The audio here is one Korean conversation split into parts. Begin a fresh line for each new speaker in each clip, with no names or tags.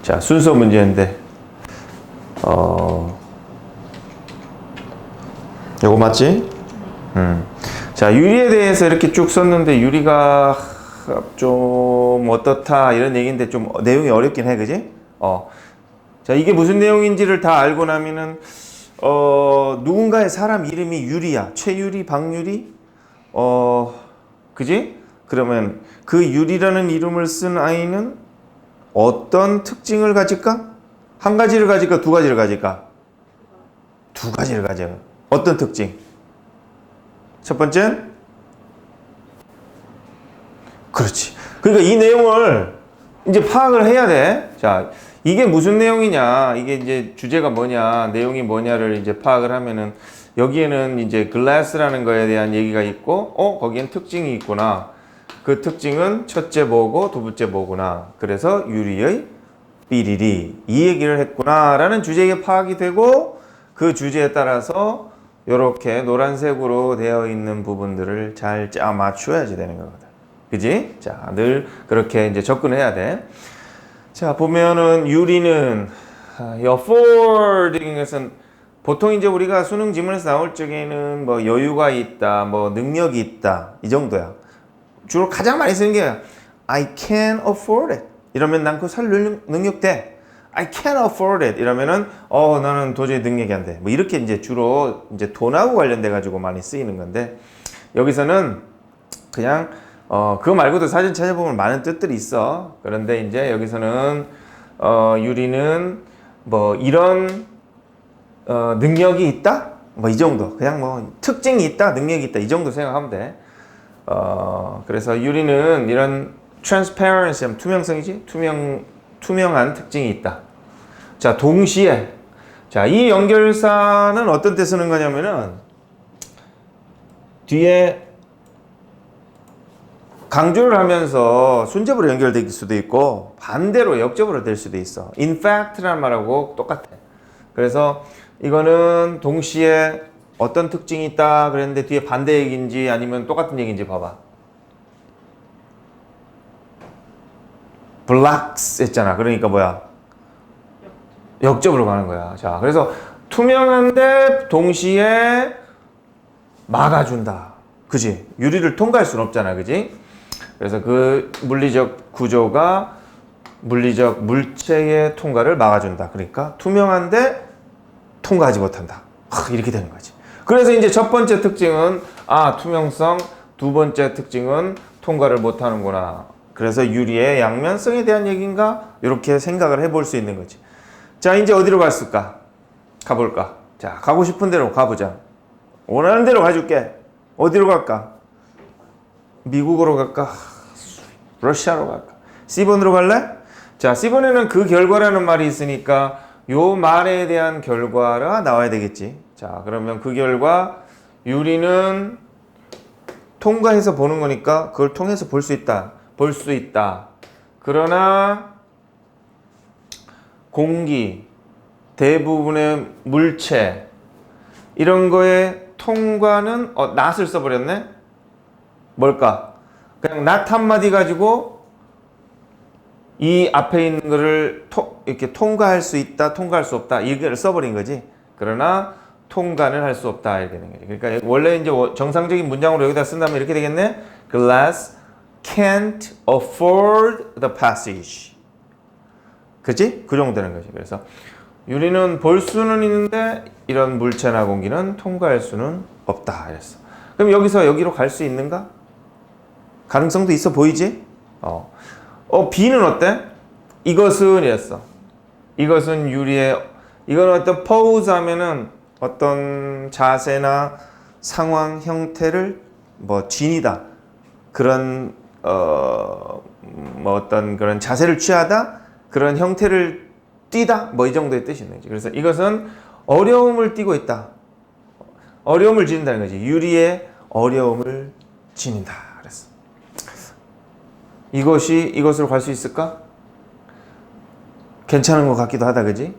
자, 순서 문제인데, 요거 맞지? 자, 유리에 대해서 이렇게 쭉 썼는데, 유리가 좀 어떻다, 이런 얘기인데, 좀 내용이 어렵긴 해, 그지? 자, 이게 무슨 내용인지를 다 알고 나면은, 누군가의 사람 이름이 유리야. 최유리, 박유리? 그지? 그러면 그 유리라는 이름을 쓴 아이는 어떤 특징을 가질까? 한 가지를 가질까? 두 가지를 가질까? 두 가지를 가져. 어떤 특징? 첫 번째? 그렇지. 그러니까 이 내용을 이제 파악을 해야 돼. 자, 이게 무슨 내용이냐? 이게 이제 주제가 뭐냐? 내용이 뭐냐를 이제 파악을 하면은 여기에는 이제 glass라는 거에 대한 얘기가 있고, 거기엔 특징이 있구나. 그 특징은 첫째 뭐고 두 번째 뭐구나. 그래서 유리의 삐리리 이 얘기를 했구나라는 주제에 파악이 되고 그 주제에 따라서 이렇게 노란색으로 되어 있는 부분들을 잘 짜 맞춰야지 되는 거거든. 그지? 자, 늘 그렇게 이제 접근해야 돼. 자, 보면은 유리는 affording 것은 보통 이제 우리가 수능 지문에서 나올 적에는 뭐 여유가 있다, 뭐 능력이 있다 이 정도야. 주로 가장 많이 쓰는 게 I can't afford it. 이러면 난 그거 살 능력 돼. I can't afford it. 이러면은 나는 도저히 능력이 안 돼. 뭐 이렇게 이제 주로 이제 돈하고 관련돼 가지고 많이 쓰이는 건데 여기서는 그냥 그거 말고도 사진 찾아보면 많은 뜻들이 있어. 그런데 이제 여기서는 유리는 뭐 이런 능력이 있다? 뭐 이 정도. 그냥 뭐 특징이 있다, 능력이 있다 이 정도 생각하면 돼. 그래서 유리는 이런 transparency, 투명성이지? 투명한 특징이 있다. 자, 동시에. 자, 이 연결사는 어떤 때 쓰는 거냐면은, 뒤에 강조를 하면서 순접으로 연결될 수도 있고, 반대로 역접으로 될 수도 있어. In fact라는 말하고 똑같아. 그래서 이거는 동시에 어떤 특징이 있다 그랬는데 뒤에 반대 얘기인지 아니면 똑같은 얘기인지 봐봐. blocks 했잖아. 그러니까 뭐야? 역접으로 가는 거야. 자, 그래서 투명한데 동시에 막아준다. 그지? 유리를 통과할 수는 없잖아. 그지? 그래서 그 물리적 구조가 물리적 물체의 통과를 막아준다. 그러니까 투명한데 통과하지 못한다. 이렇게 되는 거지. 그래서 이제 첫 번째 특징은 투명성, 두 번째 특징은 통과를 못 하는구나. 그래서 유리의 양면성에 대한 얘기인가? 이렇게 생각을 해볼 수 있는 거지. 자, 이제 어디로 갔을까? 가볼까? 자, 가고 싶은 대로 가보자. 원하는 대로 가줄게. 어디로 갈까? 미국으로 갈까? 러시아로 갈까? C번으로 갈래? 자, C번에는 그 결과라는 말이 있으니까 요 말에 대한 결과가 나와야 되겠지. 자, 그러면 그 결과 유리는 통과해서 보는 거니까 그걸 통해서 볼 수 있다. 볼 수 있다. 그러나 공기, 대부분의 물체 이런 거에 통과는 not을 써버렸네? 뭘까? 그냥 not 한마디 가지고 이 앞에 있는 거를 이렇게 통과할 수 있다, 통과할 수 없다 이걸 써버린 거지. 그러나 통과는 할 수 없다 이렇게 되는 거지. 그러니까 원래 이제 정상적인 문장으로 여기다 쓴다면 이렇게 되겠네. Glass can't afford the passage. 그치? 그 정도 되는 거지. 그래서 유리는 볼 수는 있는데 이런 물체나 공기는 통과할 수는 없다 이랬어. 그럼 여기서 여기로 갈 수 있는가? 가능성도 있어 보이지? B는 어때? 이것은 이랬어. 이것은 유리의 이건 어떤 pose 하면은 어떤 자세나 상황 형태를 뭐 지니다 그런 뭐 어떤 그런 자세를 취하다 그런 형태를 띠다 뭐 이 정도의 뜻이 있는 거지. 그래서 이것은 어려움을 띠고 있다. 어려움을 지닌다는 거지. 유리의 어려움을 지닌다. 그랬어. 이것으로 갈 수 있을까? 괜찮은 것 같기도 하다, 그지?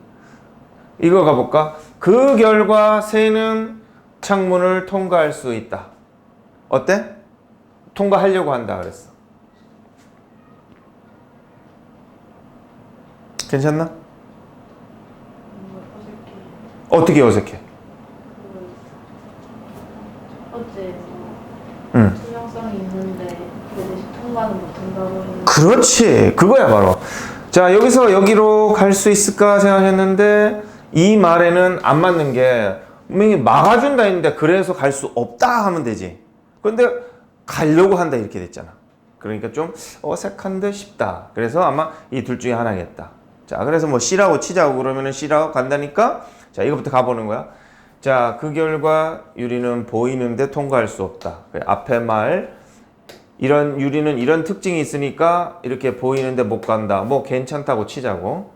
이거 가볼까? 그 결과 새는 창문을 통과할 수 있다. 어때? 통과하려고 한다 그랬어. 괜찮나?
어저께
어떻게 어색해?
첫 번째
응.
투명성이 있는데 그 대신 통과는 못한다고 했는데
그렇지. 그거야 바로. 자, 여기서 여기로 갈 수 있을까 생각했는데 이 말에는 안 맞는 게 분명히 막아준다 했는데 그래서 갈 수 없다 하면 되지. 그런데 가려고 한다 이렇게 됐잖아. 그러니까 좀 어색한데 싶다. 그래서 아마 이 둘 중에 하나겠다. 자, 그래서 뭐 C라고 치자고 그러면은 C라고 간다니까. 자, 이거부터 가보는 거야. 자, 그 결과 유리는 보이는데 통과할 수 없다. 앞에 말 이런 유리는 이런 특징이 있으니까 이렇게 보이는데 못 간다. 뭐 괜찮다고 치자고.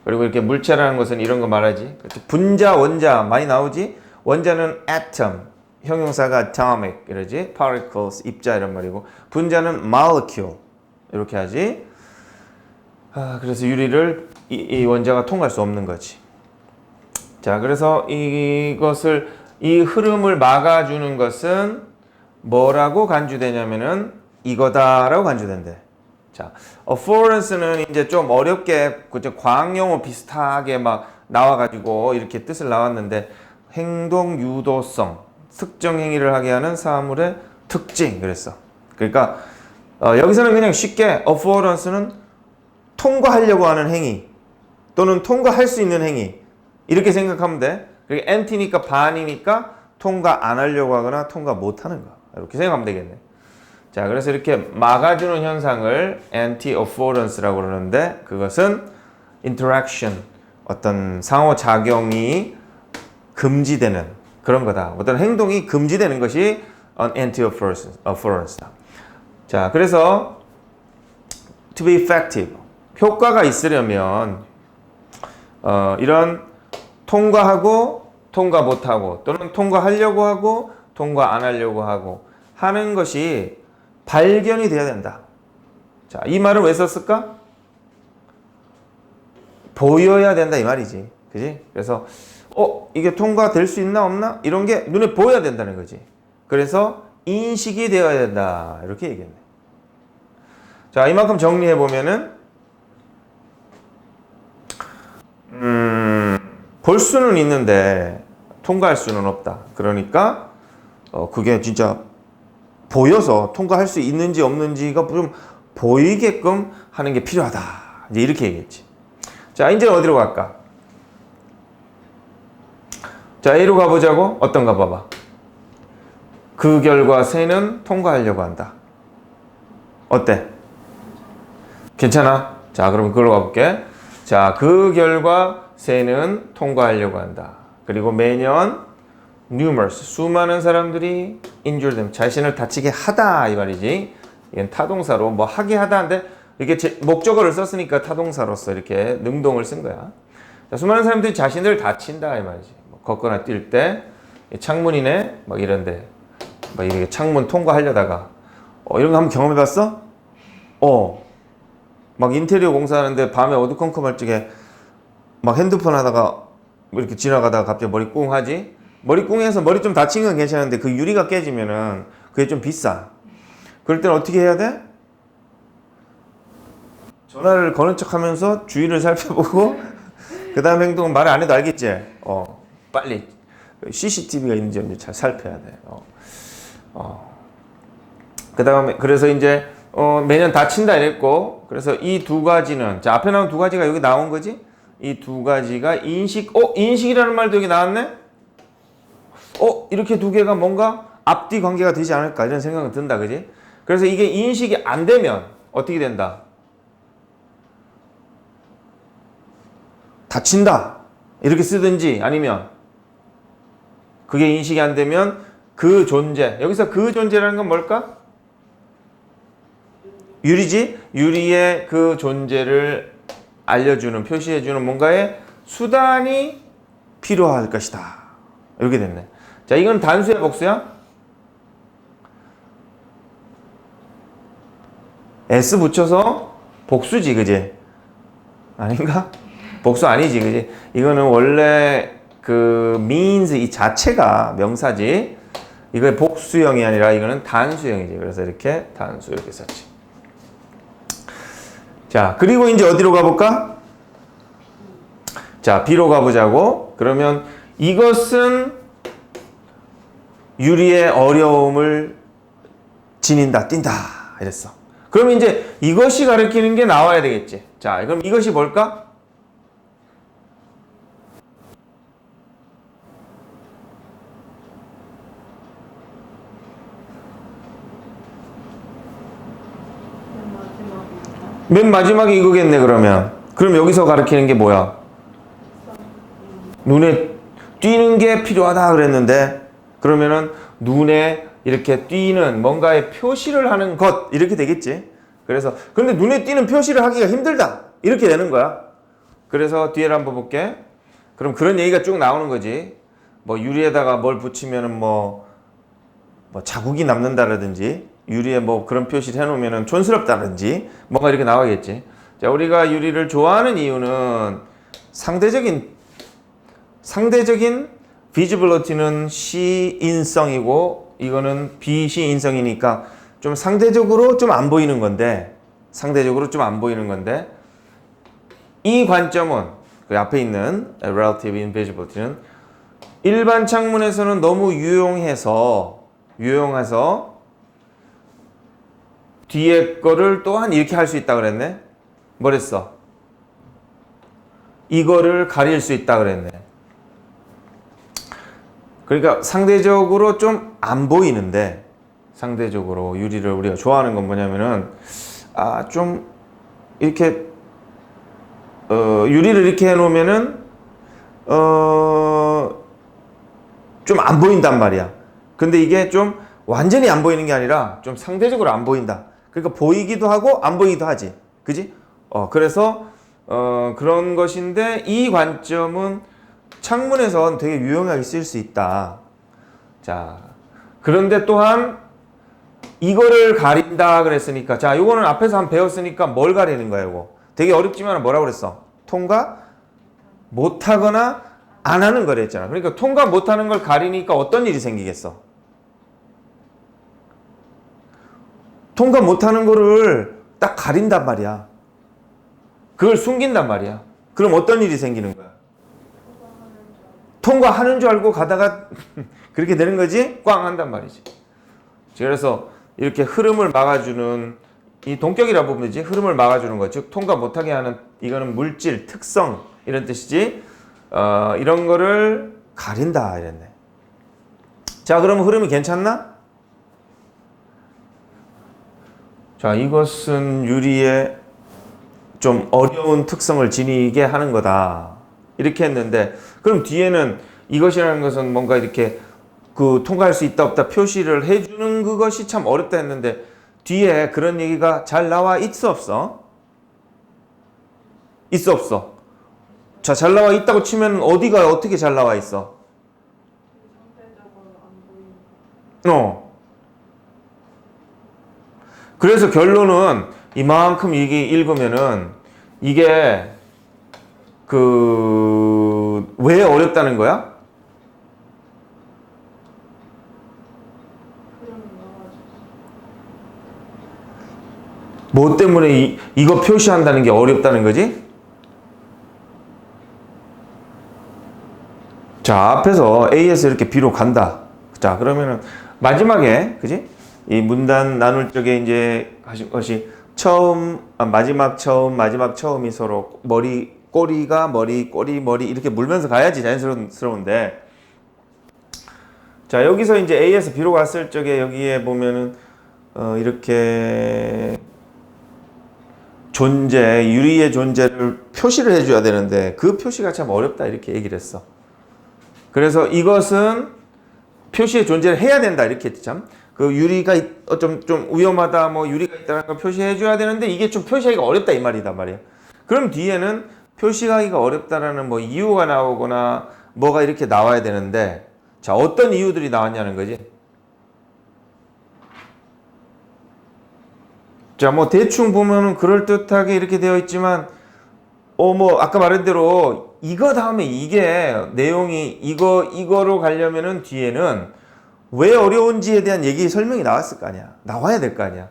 그리고 이렇게 물체라는 것은 이런 거 말하지. 분자, 원자 많이 나오지. 원자는 atom, 형용사가 atomic 이러지. particles, 입자 이런 말이고. 분자는 molecule 이렇게 하지. 그래서 유리를 이 원자가 통과할 수 없는 거지. 자, 그래서 이 흐름을 막아주는 것은 뭐라고 간주되냐면은 이거다라고 간주된대. 자, affordance는 이제 좀 어렵게 과학용어 비슷하게 막 나와가지고 이렇게 뜻을 나왔는데 행동 유도성, 특정 행위를 하게 하는 사물의 특징 그랬어. 그러니까 여기서는 그냥 쉽게 affordance는 통과하려고 하는 행위 또는 통과할 수 있는 행위 이렇게 생각하면 돼. 그리고 anti니까 반이니까 통과 안 하려고 하거나 통과 못 하는 거 이렇게 생각하면 되겠네. 자, 그래서 이렇게 막아주는 현상을 anti-affordance라고 그러는데 그것은 interaction, 어떤 상호작용이 금지되는 그런 거다. 어떤 행동이 금지되는 것이 anti-affordance다. 자, 그래서 to be effective, 효과가 있으려면 이런 통과하고 통과 못하고 또는 통과하려고 하고 통과 안 하려고 하고 하는 것이 발견이 돼야 된다. 자, 이 말을 왜 썼을까? 보여야 된다 이 말이지. 그지? 그래서 이게 통과될 수 있나 없나? 이런 게 눈에 보여야 된다는 거지. 그래서 인식이 되어야 된다. 이렇게 얘기했네. 자, 이만큼 정리해 보면은 볼 수는 있는데 통과할 수는 없다. 그러니까 그게 진짜 보여서 통과할 수 있는지 없는지가 좀 보이게끔 하는 게 필요하다. 이제 이렇게 얘기했지. 자, 이제 어디로 갈까? 자, A로 가보자고? 어떤가 봐봐. 그 결과 C는 통과하려고 한다. 어때? 괜찮아? 자, 그럼 그걸로 가볼게. 자, 그 결과 C는 통과하려고 한다. 그리고 매년 numerous, 수많은 사람들이 injure them, 자신을 다치게 하다 이 말이지. 이건 타동사로 뭐 하게 하다인데 이렇게 목적어를 썼으니까 타동사로서 이렇게 능동을 쓴 거야. 자, 수많은 사람들이 자신을 다친다 이 말이지. 뭐 걷거나 뛸 때 창문이네 막 이런데 막 이렇게 창문 통과하려다가 이런 거 한번 경험해봤어? 막 인테리어 공사하는데 밤에 어두컴컴할 적에 막 핸드폰 하다가 이렇게 지나가다가 갑자기 머리 꿍 하지? 머리 꿍해서 머리 좀 다친 건 괜찮은데 그 유리가 깨지면은 그게 좀 비싸. 그럴 때는 어떻게 해야 돼? 전화를 거는 척 하면서 주위를 살펴보고 그 다음 행동은 말 안 해도 알겠지? 빨리 CCTV가 있는지 없는지 잘 살펴야 돼. 그 다음에 그래서 이제 매년 다친다 이랬고 그래서 이 두 가지는 자 앞에 나온 두 가지가 여기 나온 거지? 이 두 가지가 인식이라는 말도 여기 나왔네? 이렇게 두 개가 뭔가 앞뒤 관계가 되지 않을까 이런 생각은 든다 그지? 그래서 이게 인식이 안 되면 어떻게 된다? 다친다 이렇게 쓰든지 아니면 그게 인식이 안 되면 그 존재 여기서 그 존재라는 건 뭘까? 유리지? 유리의 그 존재를 알려주는 표시해주는 뭔가의 수단이 필요할 것이다 이렇게 됐네. 자, 이건 단수야 복수야? S 붙여서 복수지 그지? 아닌가? 복수 아니지 그지? 이거는 원래 그 means 이 자체가 명사지 이거 복수형이 아니라 이거는 단수형이지. 그래서 이렇게 단수 이렇게 썼지. 자, 그리고 이제 어디로 가볼까? 자, B로 가보자고. 그러면 이것은 유리의 어려움을 지닌다, 띈다. 이랬어. 그럼 이제 이것이 가리키는 게 나와야 되겠지. 자, 그럼 이것이 뭘까? 맨 마지막에 이거겠네, 그러면. 그럼 여기서 가리키는 게 뭐야? 눈에 띄는 게 필요하다 그랬는데, 그러면은 눈에 이렇게 띄는 뭔가의 표시를 하는 것, 이렇게 되겠지. 그래서, 근데 눈에 띄는 표시를 하기가 힘들다. 이렇게 되는 거야. 그래서 뒤에를 한번 볼게. 그럼 그런 얘기가 쭉 나오는 거지. 뭐 유리에다가 뭘 붙이면은 뭐 자국이 남는다라든지, 유리에 뭐 그런 표시를 해놓으면 촌스럽다든지 뭔가 이렇게 나와야겠지. 자, 우리가 유리를 좋아하는 이유는 상대적인 visibility는 시인성이고 이거는 비시인성이니까 좀 상대적으로 좀 안 보이는 건데, 이 관점은 그 앞에 있는 relative invisibility는 일반 창문에서는 너무 유용해서 뒤에 거를 또한 이렇게 할 수 있다 그랬네. 뭐랬어? 이거를 가릴 수 있다 그랬네. 그러니까 상대적으로 좀 안 보이는데, 상대적으로 유리를 우리가 좋아하는 건 뭐냐면은 좀 이렇게 유리를 이렇게 해놓으면은 좀 안 보인단 말이야. 근데 이게 좀 완전히 안 보이는 게 아니라 좀 상대적으로 안 보인다. 그러니까 보이기도 하고 안 보이기도 하지. 그지? 그래서 그런 것인데 이 관점은 창문에선 되게 유용하게 쓸 수 있다. 자, 그런데 또한 이거를 가린다 그랬으니까, 자, 요거는 앞에서 한번 배웠으니까 뭘 가리는 거야, 이거? 되게 어렵지만 뭐라고 그랬어? 통과 못하거나 안 하는 거래 했잖아. 그러니까 통과 못하는 걸 가리니까 어떤 일이 생기겠어? 통과 못하는 거를 딱 가린단 말이야. 그걸 숨긴단 말이야. 그럼 어떤 일이 생기는 거야? 통과하는 줄 알고 가다가 그렇게 되는 거지? 꽝 한단 말이지. 그래서 이렇게 흐름을 막아주는, 이 동격이라 보면 되지, 흐름을 막아주는 거, 즉 통과 못하게 하는, 이거는 물질, 특성 이런 뜻이지. 이런 거를 가린다 이랬네. 자, 그럼 흐름이 괜찮나? 자, 이것은 유리의 좀 어려운 특성을 지니게 하는 거다. 이렇게 했는데, 그럼 뒤에는 이것이라는 것은 뭔가 이렇게 통과할 수 있다 없다 표시를 해주는 그것이 참 어렵다 했는데, 뒤에 그런 얘기가 잘 나와 있어 없어? 있어 없어? 자, 잘 나와 있다고 치면 어디가 어떻게 잘 나와 있어? 그래서 결론은 이만큼 이게 읽으면은 이게 왜 어렵다는 거야? 뭐 때문에 이거 표시한다는 게 어렵다는 거지? 자, 앞에서 A에서 이렇게 B로 간다. 자, 그러면은 마지막에, 그지? 이 문단 나눌 적에 이제 하신 것이 마지막 처음이 서로 꼬리가 머리, 꼬리, 머리 이렇게 물면서 가야지 자연스러운데. 자, 여기서 이제 A에서 B로 갔을 적에 여기에 보면은, 이렇게 유리의 존재를 표시를 해줘야 되는데 그 표시가 참 어렵다 이렇게 얘기를 했어. 그래서 이것은 표시의 존재를 해야 된다 이렇게 했지 참. 그 유리가 좀 위험하다, 뭐 유리가 있다는 걸 표시해줘야 되는데 이게 좀 표시하기가 어렵다 이 말이단 말이야. 그럼 뒤에는 표시하기가 어렵다라는 뭐 이유가 나오거나 뭐가 이렇게 나와야 되는데, 자, 어떤 이유들이 나왔냐는 거지. 자, 뭐 대충 보면은 그럴듯하게 이렇게 되어 있지만, 뭐 아까 말한 대로 이거 다음에 이게 내용이 이거로 가려면은 뒤에는 왜 어려운지에 대한 얘기 설명이 나왔을 거 아니야. 나와야 될 거 아니야.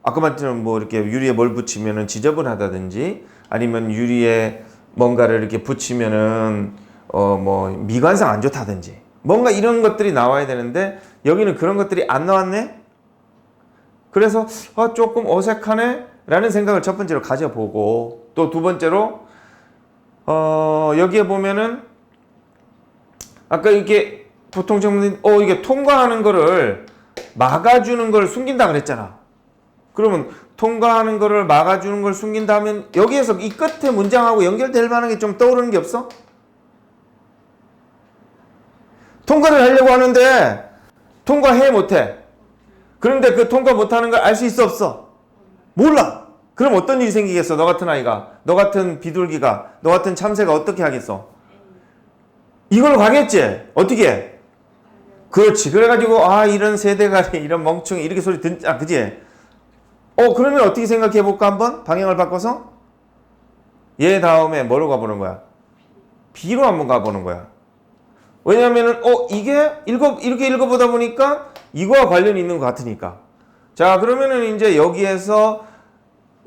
아까 말처럼 뭐 이렇게 유리에 뭘 붙이면은 지저분하다든지, 아니면 유리에 뭔가를 이렇게 붙이면은 뭐 미관상 안 좋다든지 뭔가 이런 것들이 나와야 되는데 여기는 그런 것들이 안 나왔네. 그래서 조금 어색하네 라는 생각을 첫 번째로 가져보고, 또 두 번째로 여기에 보면은 아까 이게 보통 정문 이게 통과하는 거를 막아주는 걸 숨긴다 그랬잖아. 그러면 통과하는 거를 막아주는 걸 숨긴다 하면 여기에서 이 끝에 문장하고 연결될 만한 게 좀 떠오르는 게 없어? 통과를 하려고 하는데 통과해 못해. 그런데 그 통과 못하는 걸 알 수 있어 없어? 몰라. 그럼 어떤 일이 생기겠어? 너 같은 아이가, 너 같은 비둘기가, 너 같은 참새가 어떻게 하겠어? 이걸로 가겠지? 어떻게 해? 그렇지. 그래가지고 이런 세대가리 이런 멍충이 이렇게 소리 듣자. 그지? 그러면 어떻게 생각해 볼까 한번? 방향을 바꿔서 얘 다음에 뭐로 가보는 거야? B로 한번 가보는 거야. 왜냐면은 이게 이렇게 읽어보다 보니까 이거와 관련이 있는 것 같으니까. 자, 그러면은 이제 여기에서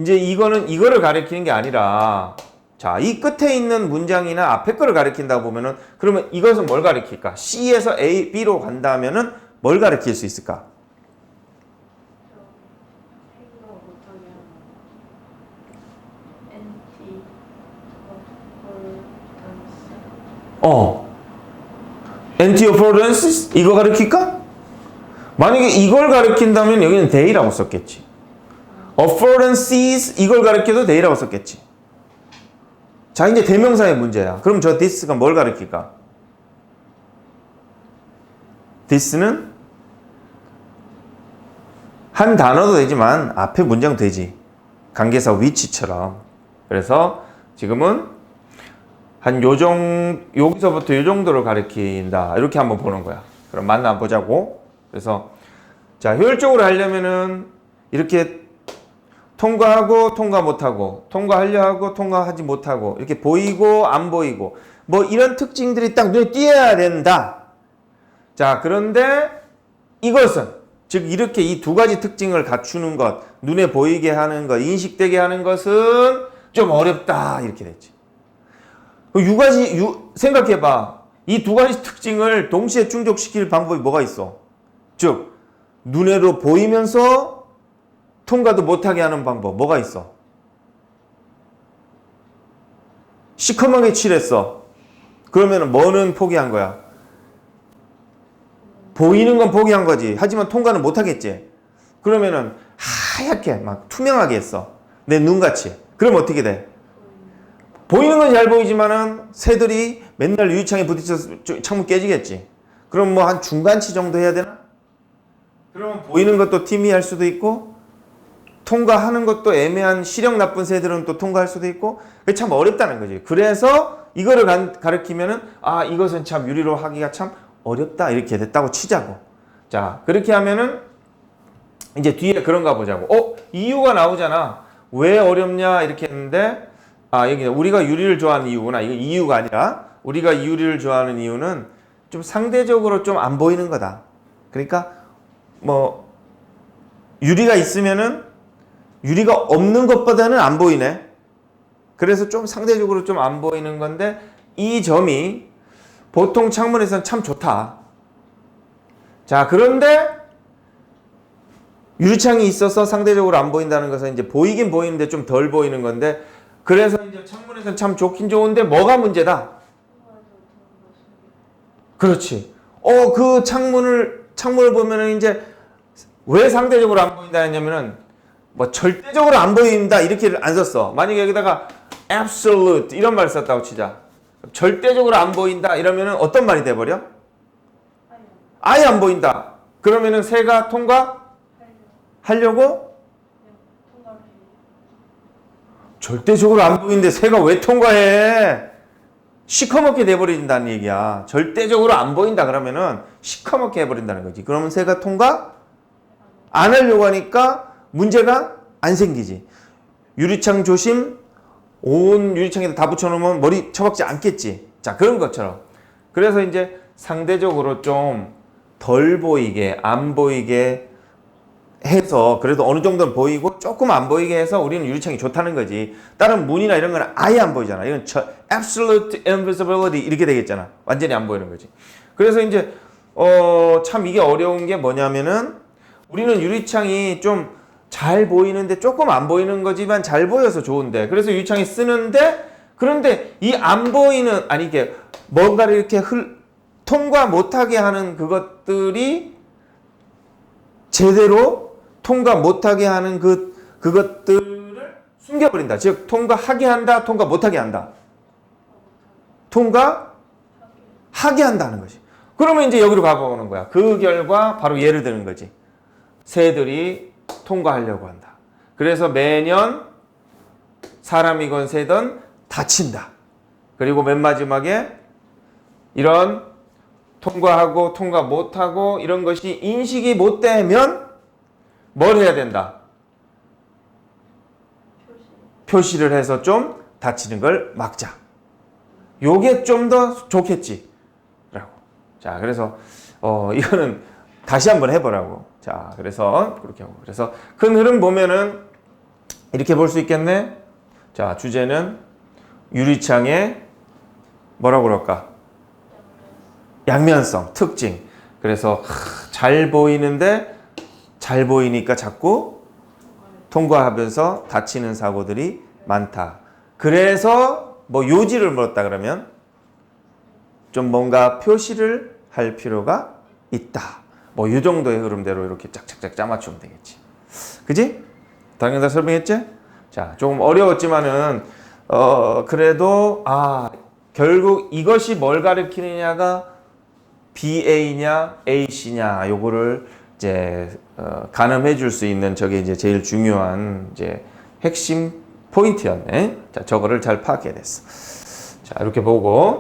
이제 이거를 가리키는 게 아니라, 자, 이 끝에 있는 문장이나 앞에 거를 가리킨다고 보면은, 그러면 이것은 뭘 가리킬까? C에서 A, B로 간다면은 뭘 가리킬 수 있을까?
생각 못하게 하는 NT
Anti-affordances? 이거 가리킬까? 만약에 이걸 가리킨다면 여기는 they라고 썼겠지. affordances 이걸 가리켜도 they라고 썼겠지. 자, 이제 대명사의 문제야. 그럼 저 this가 뭘 가리킬까? this는 한 단어도 되지만 앞에 문장 되지. 관계사 which처럼. 그래서 지금은 여기서부터 요 정도를 가리킨다. 이렇게 한번 보는 거야. 그럼 만나보자고. 그래서 자, 효율적으로 하려면은 이렇게 통과하고 통과 못하고, 통과하려 하고 통과하지 못하고, 이렇게 보이고 안 보이고, 뭐 이런 특징들이 딱 눈에 띄어야 된다. 자, 그런데 이것은, 즉 이렇게 이 두 가지 특징을 갖추는 것, 눈에 보이게 하는 것, 인식되게 하는 것은 좀 어렵다. 이렇게 됐지. 생각해봐. 이 두 가지 특징을 동시에 충족시킬 방법이 뭐가 있어? 즉, 눈에로 보이면서 통과도 못하게 하는 방법 뭐가 있어? 시커멓게 칠했어. 그러면 뭐는 포기한 거야? 보이는 건 포기한 거지. 하지만 통과는 못하겠지. 그러면은 하얗게 막 투명하게 했어. 내 눈같이. 그럼 어떻게 돼? 보이는 건 잘 보이지만은 새들이 맨날 유리창에 부딪혀서 창문 깨지겠지. 그럼 뭐 한 중간치 정도 해야 되나? 그러면 보이는 것도 희미할 수도 있고, 통과하는 것도 애매한 시력 나쁜 새들은 또 통과할 수도 있고, 그게 참 어렵다는 거지. 그래서 이거를 가르치면은 이것은 참 유리로 하기가 참 어렵다 이렇게 됐다고 치자고. 자, 그렇게 하면은 이제 뒤에 그런가 보자고. 이유가 나오잖아. 왜 어렵냐 이렇게 했는데, 여기 우리가 유리를 좋아하는 이유구나. 이거 이유가 아니라 우리가 유리를 좋아하는 이유는 좀 상대적으로 좀 안 보이는 거다. 그러니까 뭐 유리가 있으면은 유리가 없는 것보다는 안 보이네. 그래서 좀 상대적으로 좀 안 보이는 건데, 이 점이 보통 창문에서는 참 좋다. 자, 그런데 유리창이 있어서 상대적으로 안 보인다는 것은 이제 보이긴 보이는데 좀 덜 보이는 건데, 그래서 이제 창문에서는 참 좋긴 좋은데 뭐가 문제다? 그렇지. 그 창문을 보면은 이제 왜 상대적으로 안 보인다 했냐면은 뭐 절대적으로 안 보인다 이렇게 안 썼어. 만약에 여기다가 absolute 이런 말 썼다고 치자. 절대적으로 안 보인다 이러면은 어떤 말이 돼 버려? 아예 안 보인다. 그러면은 새가 통과하려고? 절대적으로 안 보이는데 새가 왜 통과해? 시커멓게 돼버린다는 얘기야. 절대적으로 안 보인다 그러면은 시커멓게 해버린다는 거지. 그러면 새가 통과 안 하려고 하니까 문제가 안 생기지. 유리창 조심, 온 유리창에다 다 붙여놓으면 머리 처박지 않겠지. 자, 그런 것처럼. 그래서 이제 상대적으로 좀 덜 보이게, 안 보이게 해서 그래도 어느 정도는 보이고 조금 안 보이게 해서 우리는 유리창이 좋다는 거지. 다른 문이나 이런 거는 아예 안 보이잖아. 이건 absolute invisibility 이렇게 되겠잖아. 완전히 안 보이는 거지. 그래서 이제 참 이게 어려운 게 뭐냐면은 우리는 유리창이 좀 잘 보이는데 조금 안 보이는 거지만 잘 보여서 좋은데 그래서 유리창이 쓰는데 그런데 이 안 보이는 아니 이게 뭔가를 이렇게 통과 못하게 하는 그것들이 제대로 통과 못하게 하는 그것들을 숨겨버린다. 즉 통과하게 한다, 통과 못하게 한다. 통과하게 한다는 것이. 그러면 이제 여기로 가보는 거야. 그 결과 바로 예를 드는 거지. 새들이 통과하려고 한다. 그래서 매년 사람이건 새든 다친다. 그리고 맨 마지막에 이런 통과하고 통과 못하고 이런 것이 인식이 못 되면 뭘 해야 된다? 표시를 해서 좀 다치는 걸 막자. 요게 좀 더 좋겠지. 라고. 자, 그래서 이거는 다시 한번 해보라고. 자, 그래서 그렇게 하고. 그래서 큰 흐름 보면은 이렇게 볼 수 있겠네. 자, 주제는 유리창의 뭐라고 그럴까? 양면성, 특징. 그래서 잘 보이는데 잘 보이니까 자꾸 통과하면서 다치는 사고들이 많다. 그래서 뭐 요지를 물었다 그러면 좀 뭔가 표시를 할 필요가 있다. 뭐 이 정도의 흐름대로 이렇게 짝짝짝 짜맞추면 되겠지. 그지? 당연히 다 설명했지? 자, 조금 어려웠지만은 그래도 결국 이것이 뭘 가리키느냐가 BA냐 AC냐 요거를 이제 가늠해 줄 수 있는 저게 이제 제일 중요한 이제 핵심 포인트였네. 자, 저거를 잘 파악해야 됐어. 자, 이렇게 보고